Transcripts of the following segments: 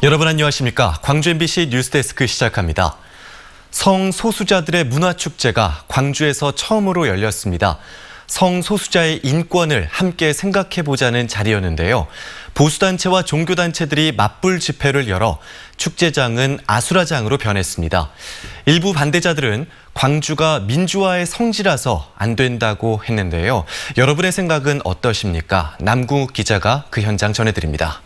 여러분 안녕하십니까? 광주 MBC 뉴스데스크 시작합니다. 성소수자들의 문화축제가 광주에서 처음으로 열렸습니다. 성소수자의 인권을 함께 생각해보자는 자리였는데요. 보수단체와 종교단체들이 맞불 집회를 열어 축제장은 아수라장으로 변했습니다. 일부 반대자들은 광주가 민주화의 성지라서 안 된다고 했는데요. 여러분의 생각은 어떠십니까? 남궁욱 기자가 그 현장 전해드립니다.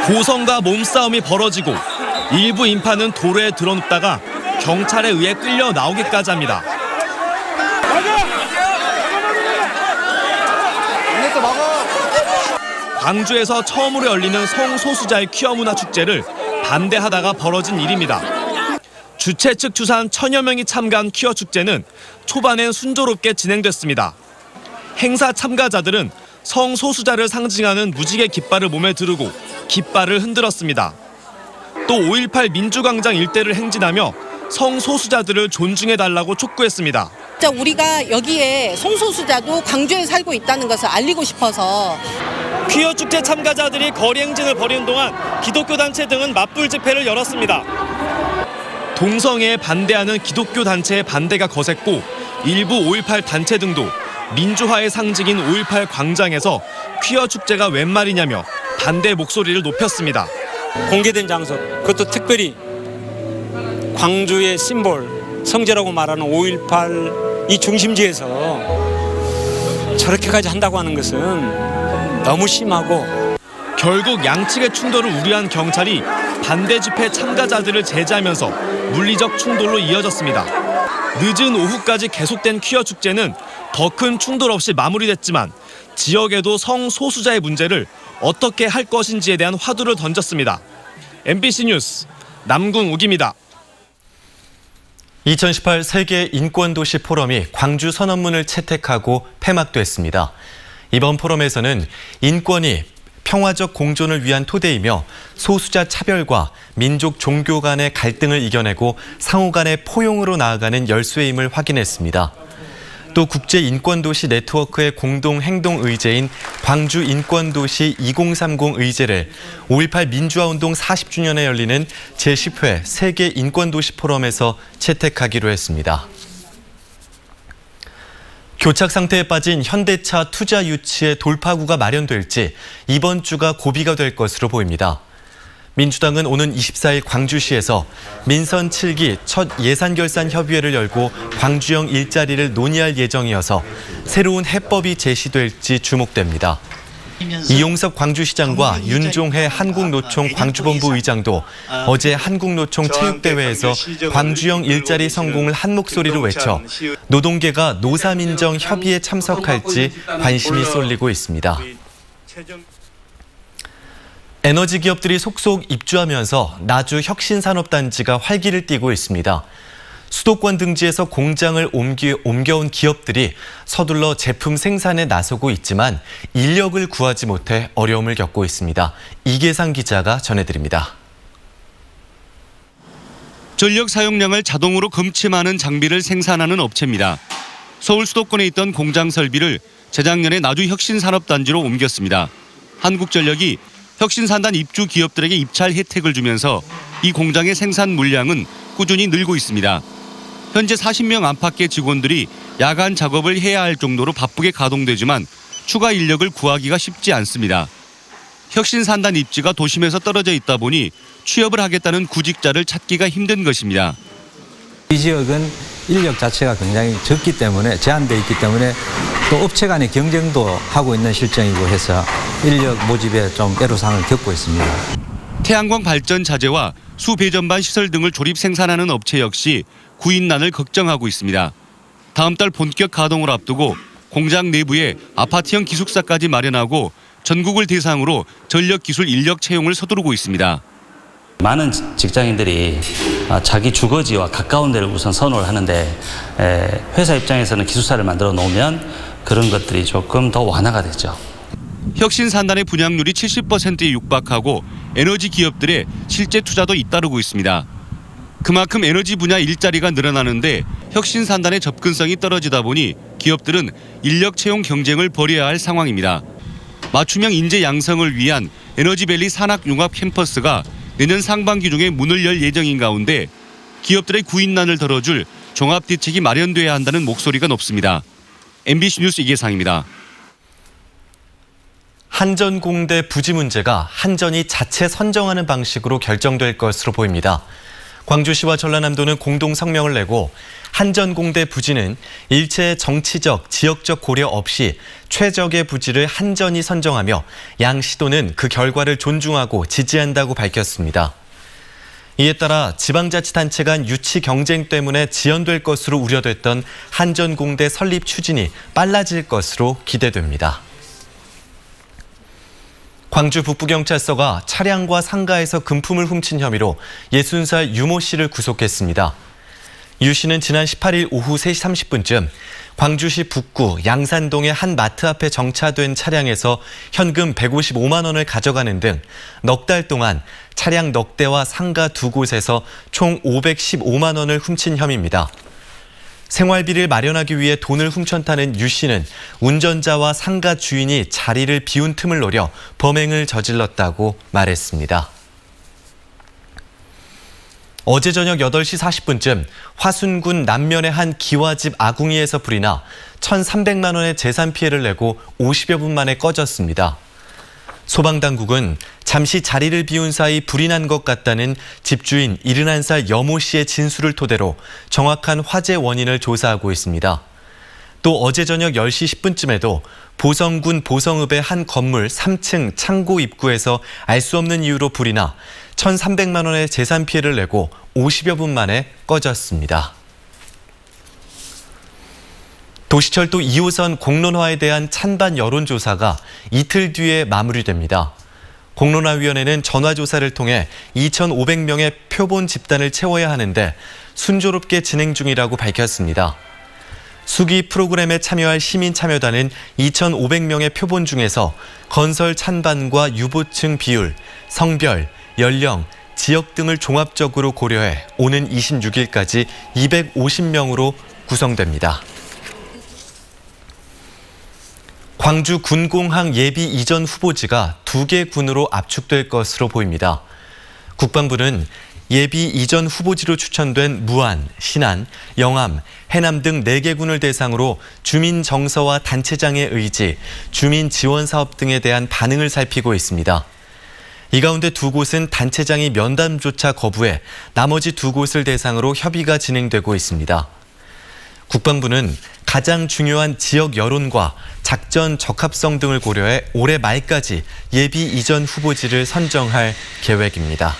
고성과 몸싸움이 벌어지고 일부 인파는 도로에 드러눕다가 경찰에 의해 끌려 나오기까지 합니다. 광주에서 처음으로 열리는 성소수자의 퀴어 문화 축제를 반대하다가 벌어진 일입니다. 주최 측 추산 1000여 명이 참가한 퀴어 축제는 초반엔 순조롭게 진행됐습니다. 행사 참가자들은 성소수자를 상징하는 무지개 깃발을 몸에 두르고 깃발을 흔들었습니다. 또 5.18 민주광장 일대를 행진하며 성소수자들을 존중해달라고 촉구했습니다. 우리가 여기에 성소수자도 광주에 살고 있다는 것을 알리고 싶어서. 퀴어 축제 참가자들이 거리 행진을 벌이는 동안 기독교 단체 등은 맞불 집회를 열었습니다. 동성애에 반대하는 기독교 단체의 반대가 거셌고 일부 5.18 단체 등도 민주화의 상징인 5.18 광장에서 퀴어 축제가 웬 말이냐며 반대 목소리를 높였습니다. 공개된 장소, 그것도 특별히 광주의 심볼, 성지라고 말하는 5.18 이 중심지에서 저렇게까지 한다고 하는 것은 너무 심하고. 결국 양측의 충돌을 우려한 경찰이 반대 집회 참가자들을 제지하면서 물리적 충돌로 이어졌습니다. 늦은 오후까지 계속된 퀴어 축제는 더 큰 충돌 없이 마무리됐지만 지역에도 성소수자의 문제를 어떻게 할 것인지에 대한 화두를 던졌습니다. MBC 뉴스 남궁욱입니다. 2018 세계 인권도시 포럼이 광주 선언문을 채택하고 폐막됐습니다. 이번 포럼에서는 인권이 평화적 공존을 위한 토대이며 소수자 차별과 민족 종교 간의 갈등을 이겨내고 상호 간의 포용으로 나아가는 열쇠임을 확인했습니다. 또 국제인권도시 네트워크의 공동행동의제인 광주인권도시 2030 의제를 5.18 민주화운동 40주년에 열리는 제10회 세계인권도시 포럼에서 채택하기로 했습니다. 교착 상태에 빠진 현대차 투자 유치의 돌파구가 마련될지 이번 주가 고비가 될 것으로 보입니다. 민주당은 오는 24일 광주시에서 민선 7기 첫 예산결산협의회를 열고 광주형 일자리를 논의할 예정이어서 새로운 해법이 제시될지 주목됩니다. 이용섭 광주시장과 윤종혜 한국노총 광주본부 의장도 어제 한국노총 체육대회에서 광주형 일자리 성공을 한 목소리로 외쳐 노동계가 노사민정 협의에 참석할지 관심이 쏠리고 있습니다. 에너지 기업들이 속속 입주하면서 나주 혁신산업단지가 활기를 띠고 있습니다. 수도권 등지에서 공장을 옮겨온 기업들이 서둘러 제품 생산에 나서고 있지만 인력을 구하지 못해 어려움을 겪고 있습니다. 이계상 기자가 전해드립니다. 전력 사용량을 자동으로 검침하는 장비를 생산하는 업체입니다. 서울 수도권에 있던 공장 설비를 재작년에 나주 혁신산업단지로 옮겼습니다. 한국전력이 혁신산단 입주 기업들에게 입찰 혜택을 주면서 이 공장의 생산 물량은 꾸준히 늘고 있습니다. 현재 40명 안팎의 직원들이 야간 작업을 해야 할 정도로 바쁘게 가동되지만 추가 인력을 구하기가 쉽지 않습니다. 혁신산단 입지가 도심에서 떨어져 있다 보니 취업을 하겠다는 구직자를 찾기가 힘든 것입니다. 이 지역은 인력 자체가 굉장히 적기 때문에 제한되어 있기 때문에 또 업체 간의 경쟁도 하고 있는 실정이고 해서 인력 모집에 좀 애로사항을 겪고 있습니다. 태양광 발전 자재와 수배전반 시설 등을 조립 생산하는 업체 역시 구인난을 걱정하고 있습니다. 다음 달 본격 가동을 앞두고 공장 내부에 아파트형 기숙사까지 마련하고 전국을 대상으로 전력 기술 인력 채용을 서두르고 있습니다. 많은 직장인들이 자기 주거지와 가까운 데를 우선 선호를 하는데 회사 입장에서는 기숙사를 만들어 놓으면 그런 것들이 조금 더 완화가 되죠. 혁신산단의 분양률이 70%에 육박하고 에너지 기업들의 실제 투자도 잇따르고 있습니다. 그만큼 에너지 분야 일자리가 늘어나는데 혁신산단의 접근성이 떨어지다 보니 기업들은 인력 채용 경쟁을 벌여야 할 상황입니다. 맞춤형 인재 양성을 위한 에너지밸리 산학융합 캠퍼스가 내년 상반기 중에 문을 열 예정인 가운데 기업들의 구인난을 덜어줄 종합대책이 마련돼야 한다는 목소리가 높습니다. MBC 뉴스 이계상입니다. 한전공대 부지 문제가 한전이 자체 선정하는 방식으로 결정될 것으로 보입니다. 광주시와 전라남도는 공동 성명을 내고 한전공대 부지는 일체의 정치적, 지역적 고려 없이 최적의 부지를 한전이 선정하며 양 시도는 그 결과를 존중하고 지지한다고 밝혔습니다. 이에 따라 지방자치단체 간 유치 경쟁 때문에 지연될 것으로 우려됐던 한전공대 설립 추진이 빨라질 것으로 기대됩니다. 광주 북부경찰서가 차량과 상가에서 금품을 훔친 혐의로 60살 유모 씨를 구속했습니다. 유 씨는 지난 18일 오후 3시 30분쯤 광주시 북구 양산동의 한 마트 앞에 정차된 차량에서 현금 155만 원을 가져가는 등 넉 달 동안 차량 넉 대와 상가 2곳에서 총 515만 원을 훔친 혐의입니다. 생활비를 마련하기 위해 돈을 훔쳤다는 유 씨는 운전자와 상가 주인이 자리를 비운 틈을 노려 범행을 저질렀다고 말했습니다. 어제 저녁 8시 40분쯤 화순군 남면의 한 기와집 아궁이에서 불이 나 1,300만 원의 재산 피해를 내고 50여 분 만에 꺼졌습니다. 소방당국은 잠시 자리를 비운 사이 불이 난 것 같다는 집주인 71살 여모 씨의 진술을 토대로 정확한 화재 원인을 조사하고 있습니다. 또 어제 저녁 10시 10분쯤에도 보성군 보성읍의 한 건물 3층 창고 입구에서 알 수 없는 이유로 불이 나 1,300만 원의 재산 피해를 내고 50여 분 만에 꺼졌습니다. 도시철도 2호선 공론화에 대한 찬반 여론조사가 이틀 뒤에 마무리됩니다. 공론화위원회는 전화조사를 통해 2,500명의 표본 집단을 채워야 하는데 순조롭게 진행 중이라고 밝혔습니다. 수기 프로그램에 참여할 시민참여단은 2,500명의 표본 중에서 건설 찬반과 유보층 비율, 성별, 연령, 지역 등을 종합적으로 고려해 오는 26일까지 250명으로 구성됩니다. 광주 군공항 예비 이전 후보지가 2개 군으로 압축될 것으로 보입니다. 국방부는 예비 이전 후보지로 추천된 무안, 신안, 영암, 해남 등 4개 군을 대상으로 주민 정서와 단체장의 의지, 주민 지원 사업 등에 대한 반응을 살피고 있습니다. 이 가운데 2곳은 단체장이 면담조차 거부해 나머지 2곳을 대상으로 협의가 진행되고 있습니다. 국방부는 가장 중요한 지역 여론과 작전 적합성 등을 고려해 올해 말까지 예비 이전 후보지를 선정할 계획입니다.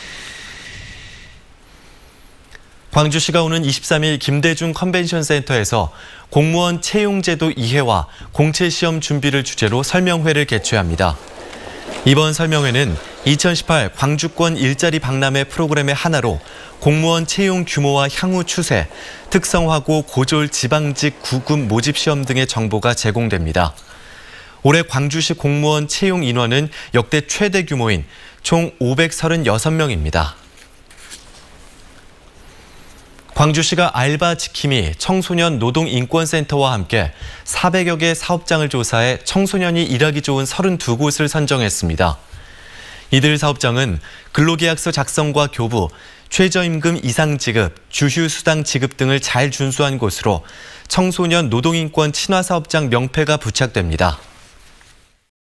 광주시가 오는 23일 김대중 컨벤션센터에서 공무원 채용제도 이해와 공채시험 준비를 주제로 설명회를 개최합니다. 이번 설명회는 2018 광주권 일자리 박람회 프로그램의 하나로 공무원 채용 규모와 향후 추세, 특성화고 고졸 지방직 구급 모집 시험 등의 정보가 제공됩니다. 올해 광주시 공무원 채용 인원은 역대 최대 규모인 총 536명입니다. 광주시가 알바 지킴이 청소년 노동인권센터와 함께 400여 개 사업장을 조사해 청소년이 일하기 좋은 32곳을 선정했습니다. 이들 사업장은 근로계약서 작성과 교부, 최저임금 이상 지급, 주휴수당 지급 등을 잘 준수한 곳으로 청소년 노동인권 친화사업장 명패가 부착됩니다.